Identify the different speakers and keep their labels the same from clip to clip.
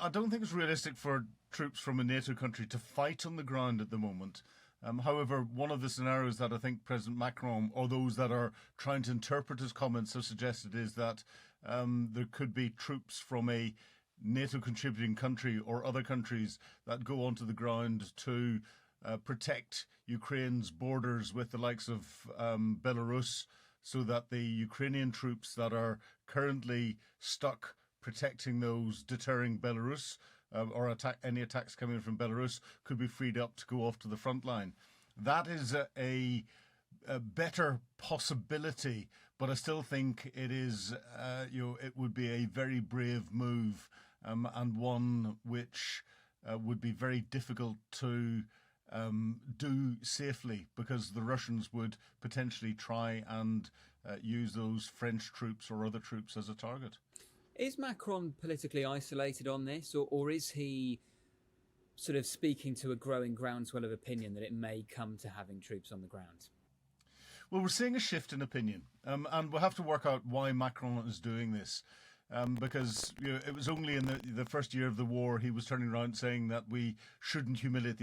Speaker 1: I don't think it's realistic for troops from a NATO country to fight on the ground at the moment. However, one of the scenarios that I think President Macron, or those that are trying to interpret his comments, have suggested is that there could be troops from a NATO contributing country or other countries that go onto the ground to protect Ukraine's borders with the likes of Belarus, so that the Ukrainian troops that are currently stuck protecting those, deterring Belarus or any attacks coming from Belarus, could be freed up to go off to the front line. That is a better possibility, but I still think it is, it would be a very brave move, and one which would be very difficult to do safely, because the Russians would potentially try and use those French troops or other troops as a target.
Speaker 2: Is Macron politically isolated on this, or is he sort of speaking to a growing groundswell of opinion that it may come to having troops on the ground?
Speaker 1: Well, we're seeing a shift in opinion, and we'll have to work out why Macron is doing this. Because it was only in the first year of the war he was turning around saying that we shouldn't humiliate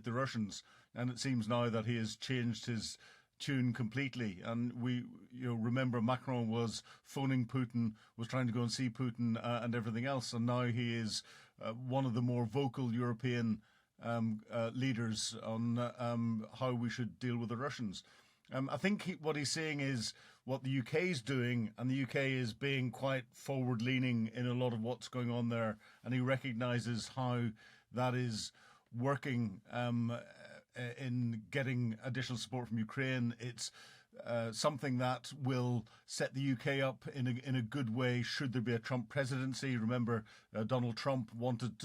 Speaker 1: the Russians, and it seems now that he has changed his tune completely. And we remember Macron was phoning Putin, was trying to go and see Putin and everything else, and now he is one of the more vocal European leaders on how we should deal with the Russians. I think what he's saying is what the UK is doing, and the UK is being quite forward-leaning in a lot of what's going on there, and he recognises how that is working in getting additional support from Ukraine. It's something that will set the UK up in a good way should there be a Trump presidency. Remember, Donald Trump wanted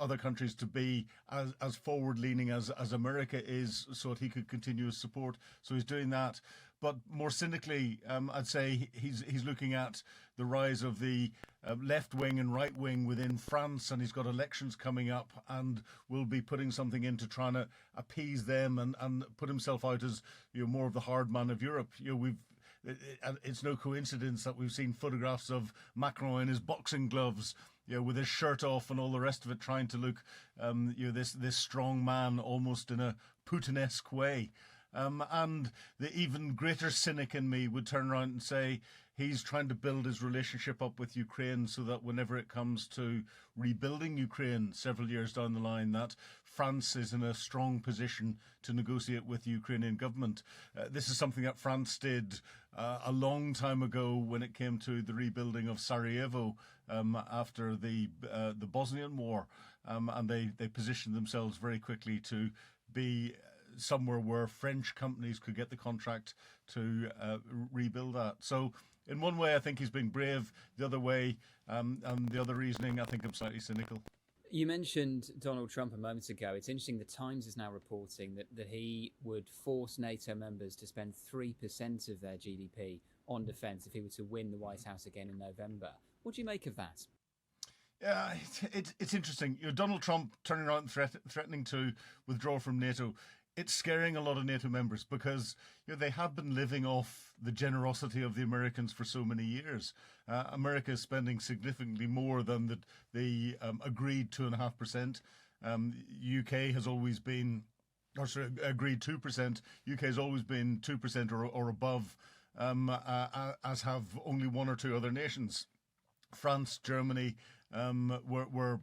Speaker 1: other countries to be as forward-leaning as America is, so that he could continue his support. So he's doing that. But more cynically, I'd say he's looking at the rise of the left wing and right wing within France, and he's got elections coming up, and will be putting something into trying to appease them and put himself out as more of the hard man of Europe. It's no coincidence that we've seen photographs of Macron in his boxing gloves, with his shirt off and all the rest of it, trying to look this strong man, almost in a Putin-esque way. And the even greater cynic in me would turn around and say he's trying to build his relationship up with Ukraine so that whenever it comes to rebuilding Ukraine several years down the line, that France is in a strong position to negotiate with the Ukrainian government. This is something that France did a long time ago when it came to the rebuilding of Sarajevo after the Bosnian War, and they positioned themselves very quickly to be somewhere where French companies could get the contract to rebuild that. So in one way, I think he's being brave. The other way, and the other reasoning, I think I'm slightly cynical.
Speaker 2: You mentioned Donald Trump a moment ago. It's interesting, the Times is now reporting that he would force NATO members to spend 3% of their GDP on defence if he were to win the White House again in November. What do you make of that?
Speaker 1: Yeah, it's interesting. Donald Trump turning around and threatening to withdraw from NATO. It's scaring a lot of NATO members, because they have been living off the generosity of the Americans for so many years. America is spending significantly more than the agreed 2.5%. UK has always been, agreed 2%. UK has always been 2% or above, as have only one or two other nations. France, Germany were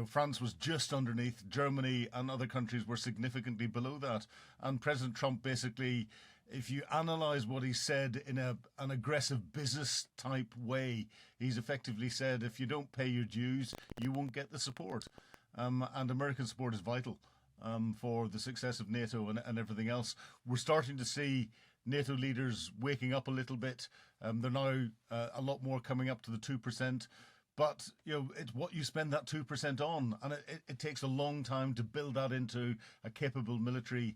Speaker 1: France was just underneath. Germany and other countries were significantly below that. And President Trump basically, if you analyse what he said in an aggressive business type way, he's effectively said, if you don't pay your dues, you won't get the support. And American support is vital for the success of NATO and everything else. We're starting to see NATO leaders waking up a little bit. They're now a lot more coming up to the 2%. But, it's what you spend that 2% on. And it takes a long time to build that into a capable military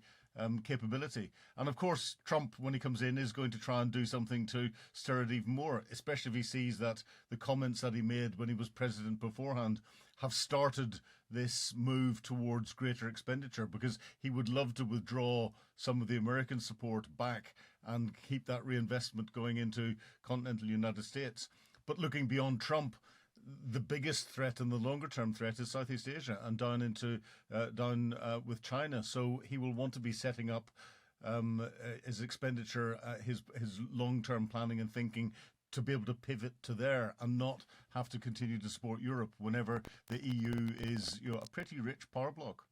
Speaker 1: capability. And, of course, Trump, when he comes in, is going to try and do something to stir it even more, especially if he sees that the comments that he made when he was president beforehand have started this move towards greater expenditure, because he would love to withdraw some of the American support back and keep that reinvestment going into continental United States. But looking beyond Trump, the biggest threat and the longer term threat is Southeast Asia and down into with China. So he will want to be setting up his expenditure, his long term planning and thinking, to be able to pivot to there and not have to continue to support Europe whenever the EU is a pretty rich power bloc.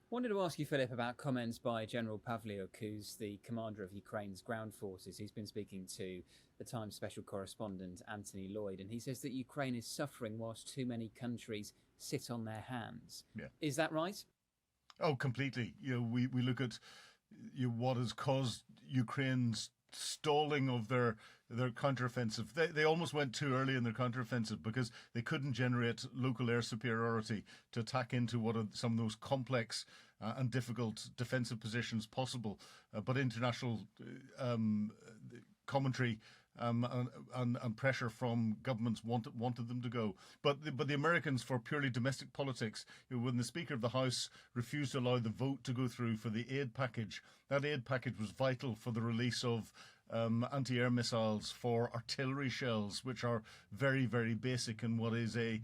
Speaker 2: Wanted to ask you, Philip, about comments by General Pavliuk, who's the commander of Ukraine's ground forces. He's been speaking to the Times special correspondent Anthony Lloyd, and he says that Ukraine is suffering whilst too many countries sit on their hands.
Speaker 1: Yeah.
Speaker 2: Is that right?
Speaker 1: Oh, completely. We look at what has caused Ukraine's stalling of their counteroffensive. They almost went too early in their counteroffensive because they couldn't generate local air superiority to attack into what are some of those complex and difficult defensive positions possible. But international commentary and pressure from governments wanted them to go. But the Americans, for purely domestic politics, when the Speaker of the House refused to allow the vote to go through for the aid package, that aid package was vital for the release of anti-air missiles for artillery shells, which are very, very basic in what is an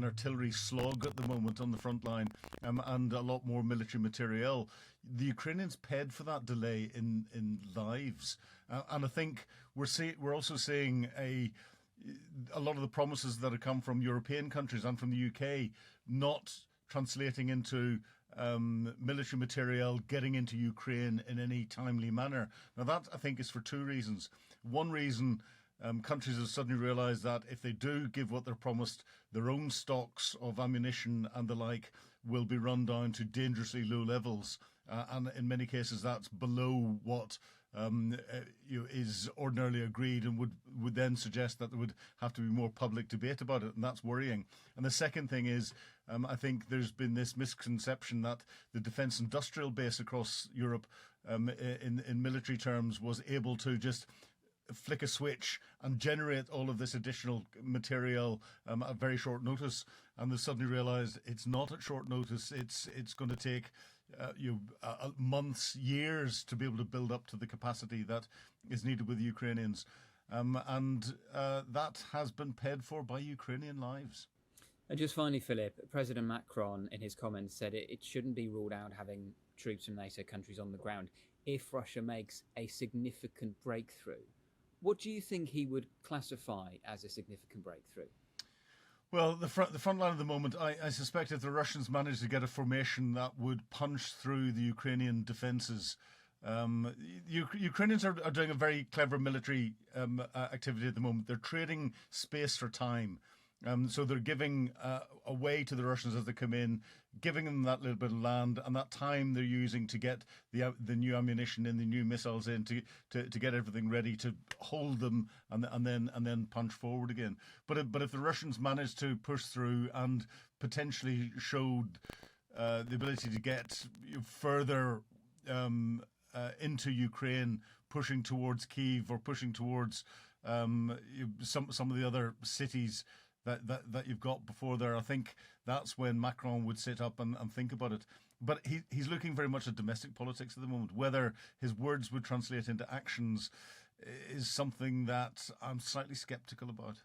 Speaker 1: artillery slog at the moment on the front line, and a lot more military materiel. The Ukrainians paid for that delay in lives, and I think we're also seeing a lot of the promises that have come from European countries and from the UK not translating into military material getting into Ukraine in any timely manner. Now that, I think, is for two reasons. One reason, countries have suddenly realised that if they do give what they're promised, their own stocks of ammunition and the like will be run down to dangerously low levels, and in many cases that's below what is ordinarily agreed, and would then suggest that there would have to be more public debate about it, and that's worrying. And the second thing is, I think there's been this misconception that the defence industrial base across Europe, in military terms, was able to just flick a switch and generate all of this additional material at very short notice, and they suddenly realised it's not at short notice. It's going to take months, years to be able to build up to the capacity that is needed with the Ukrainians, and that has been paid for by Ukrainian lives.
Speaker 2: And just finally, Philip, President Macron in his comments said it shouldn't be ruled out having troops from NATO countries on the ground if Russia makes a significant breakthrough. What do you think he would classify as a significant breakthrough?
Speaker 1: Well, the front line at the moment, I suspect if the Russians manage to get a formation that would punch through the Ukrainian defences, Ukrainians are doing a very clever military activity at the moment. They're trading space for time. So they're giving away to the Russians as they come in, giving them that little bit of land, and that time they're using to get the new ammunition in, the new missiles in, to get everything ready to hold them and then punch forward again. But if the Russians manage to push through and potentially showed the ability to get further into Ukraine, pushing towards Kyiv or pushing towards some of the other cities that you've got before there, I think that's when Macron would sit up and think about it. But he's looking very much at domestic politics at the moment. Whether his words would translate into actions is something that I'm slightly sceptical about.